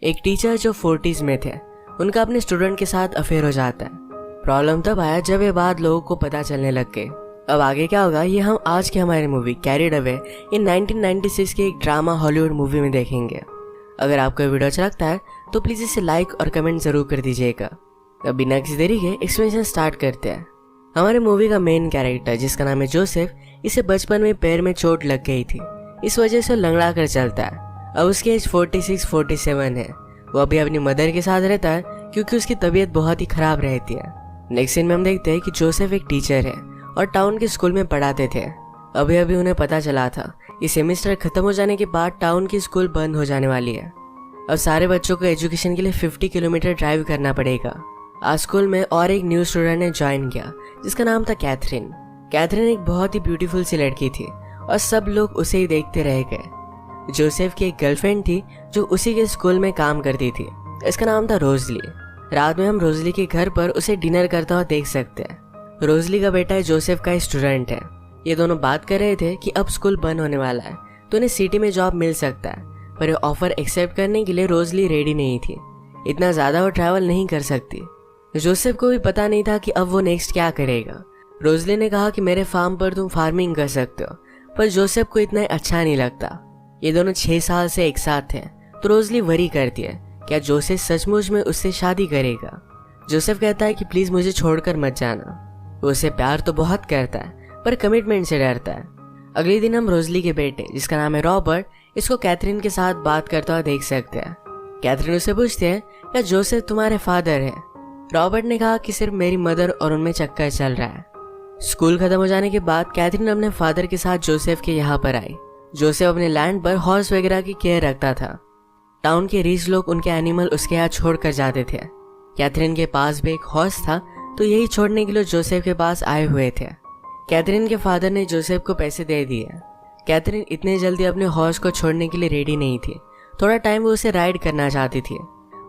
एक टीचर जो 40s में थे, उनका अपने स्टूडेंट के साथ अफेयर हो जाता है। प्रॉब्लम तब आया जब ये बात लोगों को पता चलने लग गई। अब आगे क्या होगा ये हम आज की हमारी मूवी कैरिड अवे इन 1996 की एक ड्रामा हॉलीवुड मूवी में देखेंगे। अगर आपको वीडियो अच्छा लगता है तो प्लीज़ इसे लाइक और कमेंट ज़रूर कर दीजिएगा। अब बिना किसी देरी के एक्सप्लेनेशन स्टार्ट करते हैं। हमारे मूवी का मेन कैरेक्टर जिसका नाम है जोसेफ, इसे बचपन में पैर में चोट लग गई थी, इस वजह से लंगड़ा कर चलता है। अब उसकी एज 46-47 है। वो अभी अपनी मदर के साथ रहता है क्योंकि उसकी तबीयत बहुत ही खराब रहती है। नेक्स्ट सीन में हम देखते हैं कि जोसेफ एक टीचर है और टाउन के स्कूल में पढ़ाते थे। अभी अभी उन्हें पता चला था कि सेमेस्टर खत्म हो जाने के बाद टाउन की स्कूल बंद हो जाने वाली है। अब सारे बच्चों को एजुकेशन के लिए 50 किलोमीटर ड्राइव करना पड़ेगा। आज स्कूल में और एक न्यू स्टूडेंट ने ज्वाइन किया जिसका नाम था कैथरीन। कैथरीन एक बहुत ही ब्यूटीफुल सी लड़की थी और सब लोग उसे ही देखते रह गए। जोसेफ की एक गर्लफ्रेंड थी जो उसी के स्कूल में काम करती थी। इसका नाम था रोजली। रात में हम रोजली के घर पर उसे डिनर करता हुआ देख सकते हैं। रोजली का बेटा जोसेफ का स्टूडेंट है। ये दोनों बात कर रहे थे कि अब स्कूल बंद होने वाला है तो उन्हें सिटी में जॉब मिल सकता है, पर ये ऑफर एक्सेप्ट करने के लिए रोजली रेडी नहीं थी। इतना ज़्यादा वो ट्रैवल नहीं कर सकती। जोसेफ को भी पता नहीं था कि अब वो नेक्स्ट क्या करेगा। रोजली ने कहा कि मेरे फार्म पर तुम फार्मिंग कर सकते हो, पर जोसेफ को इतना अच्छा नहीं लगता। ये दोनों 6 साल से एक साथ थे, तो रोजली वरी करती है क्या जोसेफ सचमुच में उससे शादी करेगा। जोसेफ कहता है कि प्लीज मुझे छोड़कर मत जाना। वो उसे प्यार तो बहुत करता है पर कमिटमेंट से डरता है। अगले दिन हम रोजली के बेटे जिसका नाम है रॉबर्ट, इसको कैथरीन के साथ बात करता हुआ देख सकते हैं। कैथरीन उसे पूछते हैं क्या जोसेफ तुम्हारे फादर है। रॉबर्ट ने कहा कि सिर्फ मेरी मदर और उनमें चक्कर चल रहा है। स्कूल खत्म हो जाने के बाद कैथरीन अपने फादर के साथ जोसेफ के यहाँ पर आई। जोसेफ अपने लैंड पर हॉर्स वगैरह की केयर रखता था। टाउन के रिच लोग उनके एनिमल उसके यहाँ छोड़ कर जाते थे। कैथरीन के पास भी एक हॉर्स था तो यही छोड़ने के लिए जोसेफ के पास आए हुए थे। कैथरीन के फादर ने जोसेफ को पैसे दे दिए। कैथरीन इतने जल्दी अपने हॉर्स को छोड़ने के लिए रेडी नहीं थी। थोड़ा टाइम वो उसे राइड करना चाहती थी।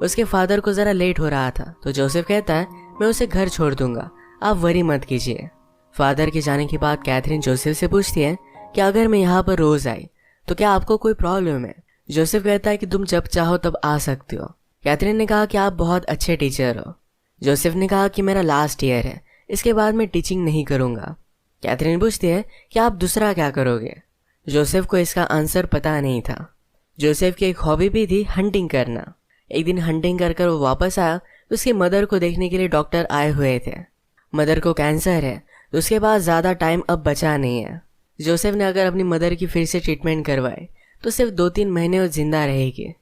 उसके फादर को ज़रा लेट हो रहा था तो जोसेफ कहता है मैं उसे घर छोड़ दूंगा, आप वरी मत कीजिए। फादर के जाने के बाद कैथरीन जोसेफ से पूछती है कि अगर मैं यहाँ पर रोज आई तो क्या आपको कोई प्रॉब्लम है। जोसेफ कहता है कि तुम जब चाहो तब आ सकते हो। कैथरीन ने कहा कि आप बहुत अच्छे टीचर हो। जोसेफ ने कहा कि मेरा लास्ट ईयर है, इसके बाद मैं टीचिंग नहीं करूँगा। कैथरीन पूछती है कि आप दूसरा क्या करोगे। जोसेफ को इसका आंसर पता नहीं था। जोसेफ की एक हॉबी भी थी हंटिंग करना। एक दिन हंटिंग कर वो वापस आया तो उसकी मदर को देखने के लिए डॉक्टर आए हुए थे। मदर को कैंसर है तो उसके पास ज़्यादा टाइम अब बचा नहीं है। जोसेफ ने अगर अपनी मदर की फिर से ट्रीटमेंट करवाए तो सिर्फ 2-3 महीने वो जिंदा रहेगी।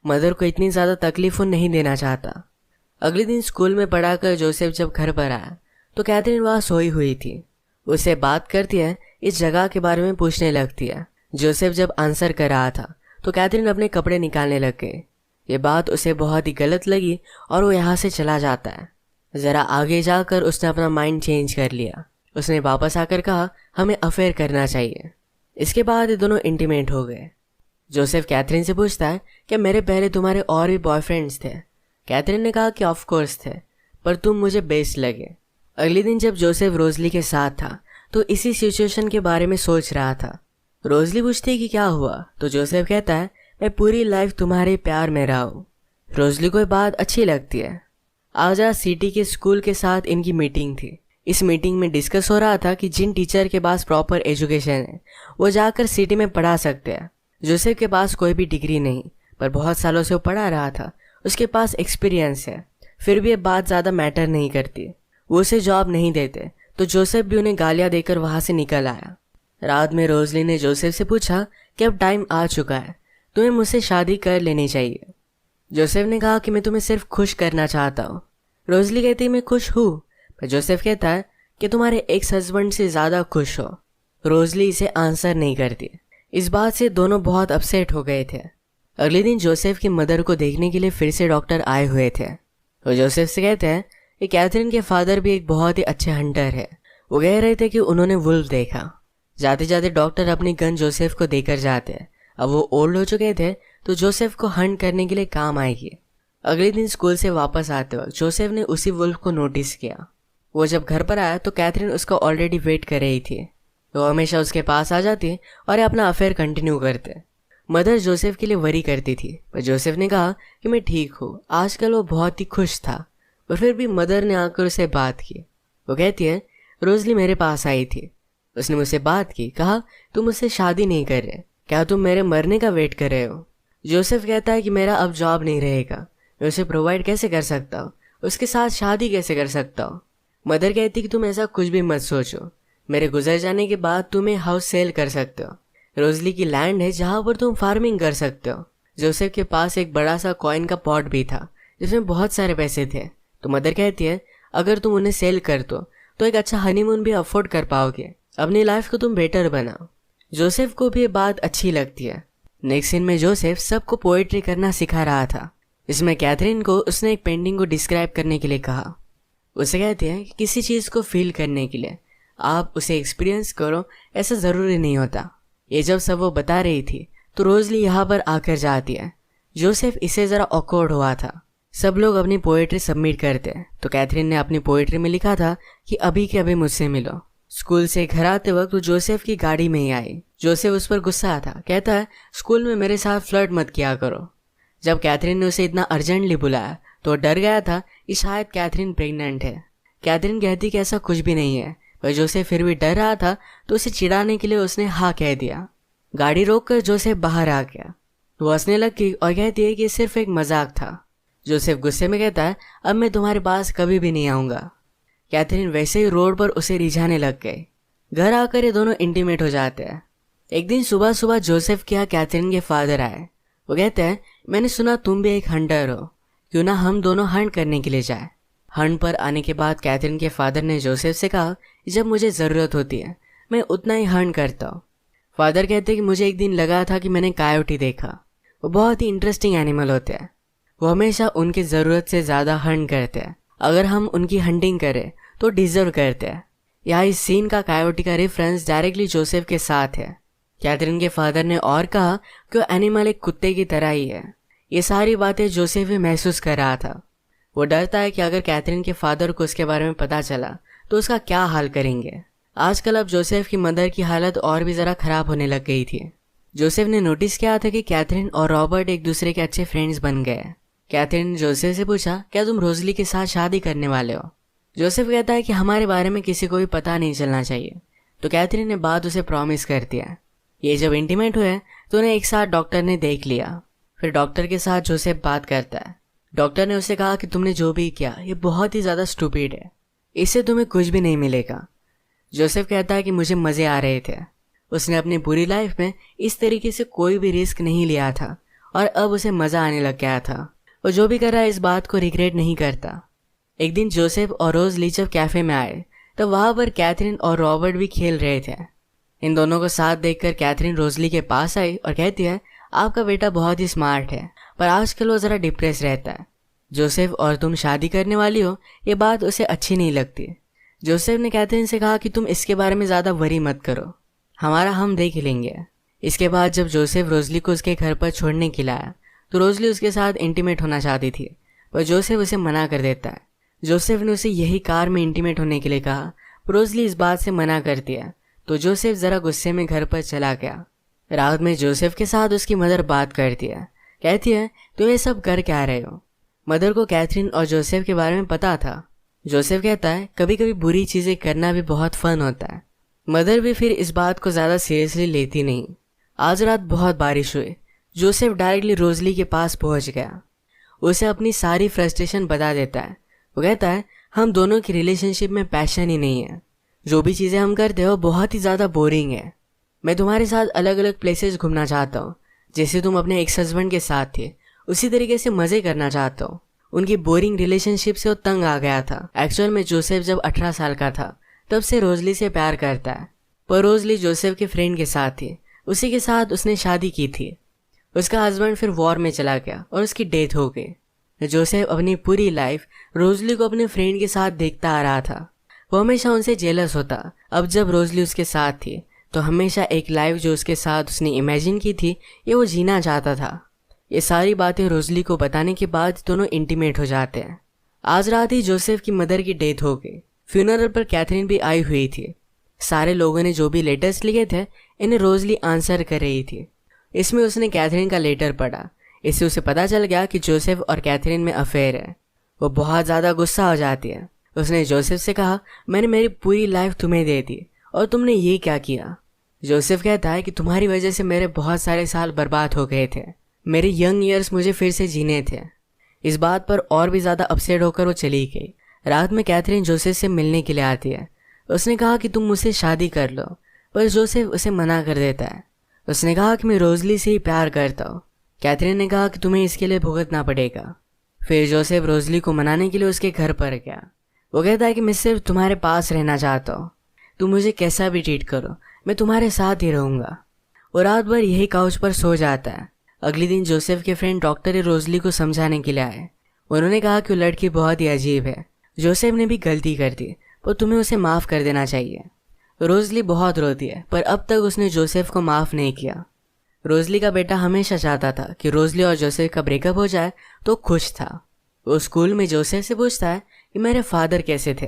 मदर को इतनी ज़्यादा तकलीफ वो नहीं देना चाहता। अगले दिन स्कूल में पढ़ाकर जोसेफ जब घर पर आया तो कैथरीन वहाँ सोई हुई थी। उससे बात करती है, इस जगह के बारे में पूछने लगती है। जोसेफ जब आंसर कर रहा था तो कैथरीन अपने कपड़े निकालने लग गई। ये बात उसे बहुत ही गलत लगी और वो यहाँ से चला जाता है। ज़रा आगे जाकर उसने अपना माइंड चेंज कर लिया। उसने वापस आकर कहा हमें अफेयर करना चाहिए। इसके बाद ये दोनों इंटीमेट हो गए। जोसेफ कैथरीन से पूछता है कि मेरे पहले तुम्हारे और भी बॉयफ्रेंड्स थे। कैथरीन ने कहा कि ऑफ कोर्स थे, पर तुम मुझे बेस्ट लगे। अगले दिन जब जोसेफ रोजली के साथ था तो इसी सिचुएशन के बारे में सोच रहा था। रोजली पूछती कि क्या हुआ तो जोसेफ कहता है मैं पूरी लाइफ तुम्हारे प्यार में रहा हूँ। रोजली को बात अच्छी लगती है। आज सिटी के स्कूल के साथ इनकी मीटिंग थी। इस मीटिंग में डिस्कस हो रहा था कि जिन टीचर के पास प्रॉपर एजुकेशन है वो जाकर सिटी में पढ़ा सकते हैं। जोसेफ के पास कोई भी डिग्री नहीं, पर बहुत सालों से वो पढ़ा रहा था, उसके पास एक्सपीरियंस है। फिर भी ये बात ज़्यादा मैटर नहीं करती। वो उसे जॉब नहीं देते तो जोसेफ भी उन्हें गालियाँ देकर वहाँ से निकल आया। रात में रोजली ने जोसेफ से पूछा कि अब टाइम आ चुका है, तुम्हें मुझसे शादी कर लेनी चाहिए। जोसेफ ने कहा कि मैं तुम्हें सिर्फ खुश करना चाहता हूँ। रोजली कहती मैं खुश हूँ, पर जोसेफ कहता है कि तुम्हारे एक्स हस्बैंड से ज़्यादा खुश हो। रोजली इसे आंसर नहीं करती। इस बात से दोनों बहुत अपसेट हो गए थे। अगले दिन जोसेफ की मदर को देखने के लिए फिर से डॉक्टर आए हुए थे। वो जोसेफ से कहते हैं कि कैथरीन के फादर भी एक बहुत ही अच्छे हंटर है। वो कह रहे थे कि उन्होंने वुल्फ देखा। जाते जाते डॉक्टर अपनी गन जोसेफ को देकर जाते हैं। अब वो ओल्ड हो चुके थे तो जोसेफ को हंट करने के लिए काम आएगी। अगले दिन स्कूल से वापस आते वक्त जोसेफ ने उसी वुल्फ को नोटिस किया। वो जब घर पर आया तो कैथरीन उसका ऑलरेडी वेट कर रही थी। वो हमेशा उसके पास आ जाती और अपना अफेयर कंटिन्यू करते। मदर जोसेफ के लिए वरी करती थी, पर जोसेफ ने कहा कि मैं ठीक हूँ। आजकल वो बहुत ही खुश था, पर फिर भी मदर ने आकर उसे बात की। वो कहती है, रोजली मेरे पास आई थी, उसने मुझसे बात की, कहा तुम मुझसे शादी नहीं कर रहे, क्या तुम मेरे मरने का वेट कर रहे हो? जोसेफ कहता है कि मेरा अब जॉब नहीं रहेगा, मैं उसे प्रोवाइड कैसे कर सकता हूँ, उसके साथ शादी कैसे कर सकता हूँ? मदर कहती कि तुम ऐसा कुछ भी मत सोचो, मेरे गुजर जाने के बाद तुम एक हाउस सेल कर सकते हो, रोजली की लैंड है जहाँ पर तुम फार्मिंग कर सकते हो। जोसेफ के पास एक बड़ा सा कॉइन का पॉट भी था जिसमें बहुत सारे पैसे थे। तो मदर कहती है, अगर तुम उन्हें सेल कर दो तो एक अच्छा हनीमून भी अफोर्ड कर पाओगे, अपनी लाइफ को तुम बेटर बनाओ। जोसेफ को भी ये बात अच्छी लगती है। नेक्स्ट सीन में जोसेफ सबको पोएट्री करना सिखा रहा था। इसमें कैथरीन को उसने एक पेंटिंग को डिस्क्राइब करने के लिए कहा। उसे कहते हैं कि किसी चीज़ को फील करने के लिए आप उसे एक्सपीरियंस करो, ऐसा ज़रूरी नहीं होता। ये जब सब वो बता रही थी तो रोजली यहाँ पर आकर जाती है। जोसेफ इसे ज़रा ऑकवर्ड हुआ था। सब लोग अपनी पोएट्री सबमिट करते हैं, तो कैथरीन ने अपनी पोएट्री में लिखा था कि अभी के अभी मुझसे मिलो। स्कूल से घर आते वक्त वो जोसेफ की गाड़ी में ही आई। जोसेफ उस पर गुस्सा था, कहता है स्कूल में मेरे साथ फ्लर्ट मत किया करो। जब कैथरीन ने उसे इतना अर्जेंटली बुलाया तो वो डर गया था कि शायद कैथरीन प्रेग्नेंट है। कैथरीन कहती कि ऐसा कुछ भी नहीं है, पर जोसेफ फिर भी डर रहा था तो उसे चिढ़ाने के लिए उसने हाँ कह दिया। गाड़ी रोककर जोसेफ बाहर आ गया। वो हंसने लगी और कहती है कि सिर्फ एक मजाक था। जोसेफ गुस्से में कहता है, अब मैं तुम्हारे पास कभी भी नहीं आऊँगा। कैथरीन वैसे ही रोड पर उसे रिझाने लग गई। घर आकर ये दोनों इंटीमेट हो जाते हैं। एक दिन सुबह सुबह जोसेफ के यहाँ कैथरीन के फादर आए। वो कहते हैं, मैंने सुना तुम भी एक हंटर हो, क्यों ना हम दोनों हंट करने के लिए जाए। हंट पर आने के बाद कैथरीन के फादर ने जोसेफ से कहा, जब मुझे ज़रूरत होती है मैं उतना ही हंट करता हूँ। फादर कहते हैं कि मुझे एक दिन लगा था कि मैंने कायोटी देखा। वो बहुत ही इंटरेस्टिंग एनिमल होते हैं, वो हमेशा उनकी ज़रूरत से ज़्यादा हंट करते हैं। अगर हम उनकी हंटिंग करें तो डिजर्व करते हैं। यहाँ इस सीन का कायोटी का रेफरेंस डायरेक्टली जोसेफ के साथ है। कैथरीन के फादर ने और कहा कि वो एनिमल एक कुत्ते की तरह ही है। ये सारी बातें जोसेफ भी महसूस कर रहा था। वो डरता है कि अगर कैथरीन के फादर को उसके बारे में पता चला तो उसका क्या हाल करेंगे। आजकल अब जोसेफ की मदर की हालत और भी ज़रा ख़राब होने लग गई थी। जोसेफ ने नोटिस किया था कि कैथरीन और रॉबर्ट एक दूसरे के अच्छे फ्रेंड्स बन गए। कैथरीन ने जोसेफ से पूछा, क्या तुम रोजली के साथ शादी करने वाले हो? जोसेफ कहता है कि हमारे बारे में किसी को भी पता नहीं चलना चाहिए। तो कैथरीन ने बात उसे प्रॉमिस कर दिया। ये जब इंटीमेट हुए तो उन्हें एक साथ डॉक्टर ने देख लिया। फिर डॉक्टर के साथ जोसेफ बात करता है। डॉक्टर ने उसे कहा कि तुमने जो भी किया ये बहुत ही ज़्यादा स्टूपिड है, इससे तुम्हें कुछ भी नहीं मिलेगा। जोसेफ कहता है कि मुझे मज़े आ रहे थे। उसने अपनी पूरी लाइफ में इस तरीके से कोई भी रिस्क नहीं लिया था और अब उसे मज़ा आने लग गया था। वो जो भी कर रहा है इस बात को रिग्रेट नहीं करता। एक दिन जोसेफ और रोजली जब कैफ़े में आए तब वहाँ पर कैथरीन और रॉबर्ट भी खेल रहे थे। इन दोनों को साथ देखकर कैथरीन रोजली के पास आई और कहती है, आपका बेटा बहुत ही स्मार्ट है, पर आजकल वो ज़रा डिप्रेस रहता है। जोसेफ और तुम शादी करने वाली हो, ये बात उसे अच्छी नहीं लगती। जोसेफ ने कैथरीन से कहा कि तुम इसके बारे में ज़्यादा वरी मत करो, हमारा हम देख लेंगे। इसके बाद जब जोसेफ रोजली को उसके घर पर छोड़ने के लिए आया तो रोजली उसके साथ इंटीमेट होना चाहती थी, पर जोसेफ उसे मना कर देता है। जोसेफ ने उसे यही कार में इंटीमेट होने के लिए कहा, रोजली इस बात से मना कर दिया, तो जोसेफ ज़रा गुस्से में घर पर चला गया। रात में जोसेफ के साथ उसकी मदर बात करती है। कहती है, तुम ये सब कर क्या रहे हो? मदर को कैथरीन और जोसेफ के बारे में पता था। जोसेफ कहता है, कभी कभी बुरी चीज़ें करना भी बहुत फन होता है। मदर भी फिर इस बात को ज़्यादा सीरियसली लेती नहीं। आज रात बहुत बारिश हुई। जोसेफ डायरेक्टली रोजली के पास पहुंच गया। उसे अपनी सारी फ्रस्ट्रेशन बता देता है। वो कहता है, हम दोनों की रिलेशनशिप में पैशन ही नहीं है, जो भी चीज़ें हम करते हो बहुत ही ज़्यादा बोरिंग है। मैं तुम्हारे साथ अलग अलग प्लेसेस घूमना चाहता हूँ, जैसे तुम अपने एक्स हस्बैंड के साथ थे उसी तरीके से मज़े करना चाहता हूँ। उनकी बोरिंग रिलेशनशिप से वो तंग आ गया था। एक्चुअल में जोसेफ जब 18 साल का था तब से रोजली से प्यार करता है, पर रोजली जोसेफ के फ्रेंड के साथ थी, उसी के साथ उसने शादी की थी। उसका हस्बैंड फिर वॉर में चला गया और उसकी डेथ हो गई। जोसेफ अपनी पूरी लाइफ रोजली को अपने फ्रेंड के साथ देखता आ रहा था। वो हमेशा उनसे जेलस होता। अब जब रोजली उसके साथ थी तो हमेशा एक लाइफ जो उसके साथ उसने इमेजिन की थी ये वो जीना चाहता था। ये सारी बातें रोजली को बताने के बाद दोनों इंटीमेट हो जाते हैं। आज रात ही जोसेफ की मदर की डेथ हो गई। फ्यूनरल पर कैथरीन भी आई हुई थी। सारे लोगों ने जो भी लेटर्स लिखे थे इन्हें रोजली आंसर कर रही थी। इसमें उसने कैथरीन का लेटर पढ़ा। इससे उसे पता चल गया कि जोसेफ और कैथरीन में अफेयर है। वो बहुत ज़्यादा गुस्सा हो जाती है। उसने जोसेफ से कहा, मैंने मेरी पूरी लाइफ तुम्हें दे दी और तुमने ये क्या किया। जोसेफ कहता है कि तुम्हारी वजह से मेरे बहुत सारे साल बर्बाद हो गए थे। मेरे यंग ईयर्स मुझे फिर से जीने थे। इस बात पर और भी ज़्यादा अपसेट होकर वो चली गई। रात में कैथरीन जोसेफ से मिलने के लिए आती है। उसने कहा कि तुम मुझसे शादी कर लो, पर जोसेफ उसे मना कर देता है। उसने कहा कि मैं रोजली से ही प्यार करता हूँ। कैथरीन ने कहा कि तुम्हें इसके लिए भुगतना पड़ेगा। फिर जोसेफ रोजली को मनाने के लिए उसके घर पर गया। वो कहता है कि मैं सिर्फ तुम्हारे पास रहना चाहता हूँ, तुम मुझे कैसा भी ट्रीट करो, मैं तुम्हारे साथ ही रहूँगा। वो रात भर यही काउच पर सो जाता है। अगले दिन जोसेफ के फ्रेंड डॉक्टर रोजली को समझाने के लिए आए। उन्होंने कहा कि वो लड़की बहुत ही अजीब है, जोसेफ ने भी गलती कर दी, पर तुम्हें उसे माफ़ कर देना चाहिए। रोजली बहुत रोती है, पर अब तक उसने जोसेफ को माफ़ नहीं किया। रोजली का बेटा हमेशा चाहता था कि रोजली और जोसेफ का ब्रेकअप हो जाए, तो खुश था। वो स्कूल में जोसेफ से पूछता है कि मेरे फादर कैसे थे,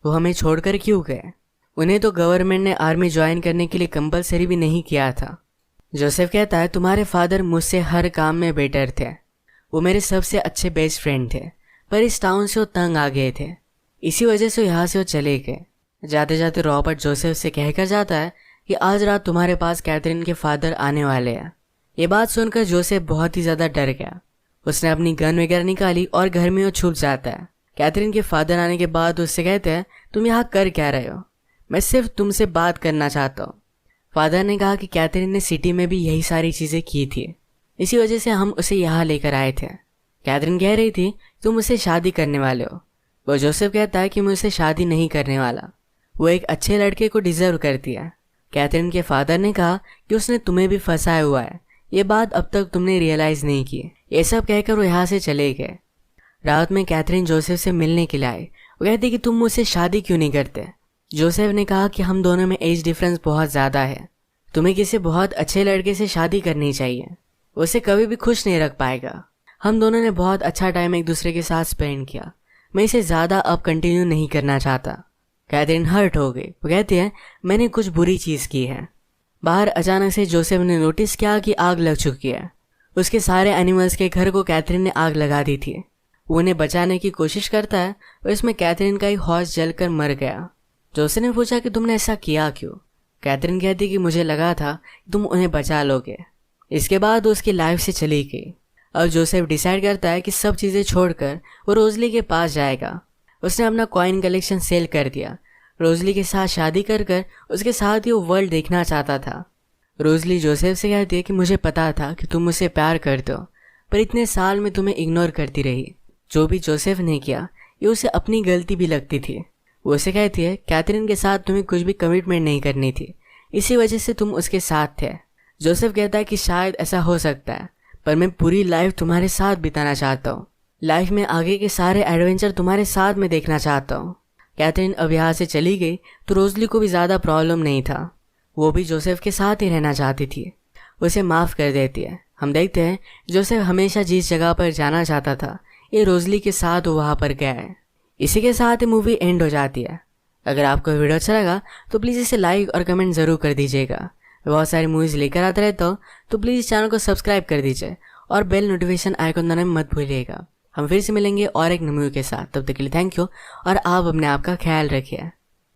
वो हमें छोड़कर क्यों गए। उन्हें तो गवर्नमेंट ने आर्मी ज्वाइन करने के लिए कंपलसरी भी नहीं किया था। जोसेफ कहता है तुम्हारे फादर मुझसे हर काम में बेटर थे, वो मेरे सबसे अच्छे बेस्ट फ्रेंड थे, पर इस टाउन से वो तंग आ गए थे, इसी वजह से यहाँ से वो चले गए। जाते जाते रॉबर्ट जोसेफ से कहकर जाता है कि आज रात तुम्हारे पास कैथरीन के फादर आने वाले हैं। ये बात सुनकर जोसेफ बहुत ही ज़्यादा डर गया। उसने अपनी गन वगैरह निकाली और घर में वो छुप जाता है। कैथरीन के फादर आने के बाद उससे कहते हैं तुम यहाँ कर क्या रहे हो, मैं सिर्फ तुमसे बात करना चाहता हूँ। फादर ने कहा कि कैथरीन ने सिटी में भी यही सारी चीज़ें की थी, इसी वजह से हम उसे यहाँ लेकर आए थे। कैथरीन कह रही थी तुम मुझसे शादी करने वाले हो। वो जोसेफ कहता है कि मैं उससे शादी नहीं करने वाला, वो एक अच्छे लड़के को डिजर्व करती है। कैथरीन के फादर ने कहा कि उसने तुम्हें भी फंसाया हुआ है, ये बात अब तक तुमने रियलाइज़ नहीं की। ये सब कहकर वो यहाँ से चले गए। रात में कैथरीन जोसेफ से मिलने के लिए आई। वो कहती कि तुम मुझसे शादी क्यों नहीं करते। जोसेफ ने कहा कि हम दोनों में एज डिफरेंस बहुत ज़्यादा है, तुम्हें किसी बहुत अच्छे लड़के से शादी करनी चाहिए, उसे कभी भी खुश नहीं रख पाएगा। हम दोनों ने बहुत अच्छा टाइम एक दूसरे के साथ स्पेंड किया, मैं इसे ज़्यादा अब कंटिन्यू नहीं करना चाहता। कैथरीन हर्ट हो गई। वो कहती है मैंने कुछ बुरी चीज़ की है। बाहर अचानक से जोसेफ ने नोटिस किया कि आग लग चुकी है। उसके सारे एनिमल्स के घर को कैथरीन ने आग लगा दी थी। वो उन्हें बचाने की कोशिश करता है और इसमें कैथरीन का एक हॉर्स जलकर मर गया। जोसेफ ने पूछा कि तुमने ऐसा किया क्यों। कैथरीन कहती कि मुझे लगा था कि तुम उन्हें बचा लोगे। इसके बाद वो उसकी लाइफ से चली गई। अब जोसेफ डिसाइड करता है कि सब चीज़ें छोड़कर वो रोजली के पास जाएगा। उसने अपना कॉइन कलेक्शन सेल कर दिया। रोजली के साथ शादी कर कर उसके साथ ही वो वर्ल्ड देखना चाहता था। रोजली जोसेफ से कहती है कि मुझे पता था कि तुम मुझसे प्यार करते हो, पर इतने साल में तुम्हें इग्नोर करती रही। जो भी जोसेफ ने किया ये उसे अपनी गलती भी लगती थी। वो उसे कहती है कैथरीन के साथ तुम्हें कुछ भी कमिटमेंट नहीं करनी थी, इसी वजह से तुम उसके साथ थे। जोसेफ कहता है कि शायद ऐसा हो सकता है, पर मैं पूरी लाइफ तुम्हारे साथ बिताना चाहता हूँ। लाइफ में आगे के सारे एडवेंचर तुम्हारे साथ में देखना चाहता हूँ। कैथरीन अब यहाँ से चली गई तो रोजली को भी ज़्यादा प्रॉब्लम नहीं था, वो भी जोसेफ के साथ ही रहना चाहती थी। उसे माफ़ कर देती है। हम देखते हैं जोसेफ हमेशा जिस जगह पर जाना चाहता था ये रोजली के साथ वहाँ पर गया है। इसी के साथ ही मूवी एंड हो जाती है। अगर आपको वीडियो अच्छा लगा तो प्लीज़ इसे लाइक और कमेंट ज़रूर कर दीजिएगा। बहुत सारी मूवीज़ लेकर आता रहता हूँ, तो प्लीज़ चैनल को सब्सक्राइब कर दीजिए और बेल नोटिफिकेशन आइकन दबाना मत भूलिएगा। हम फिर से मिलेंगे और एक मूवी के साथ, तब तक के लिए थैंक यू और आप अपने आप का ख्याल रखिए।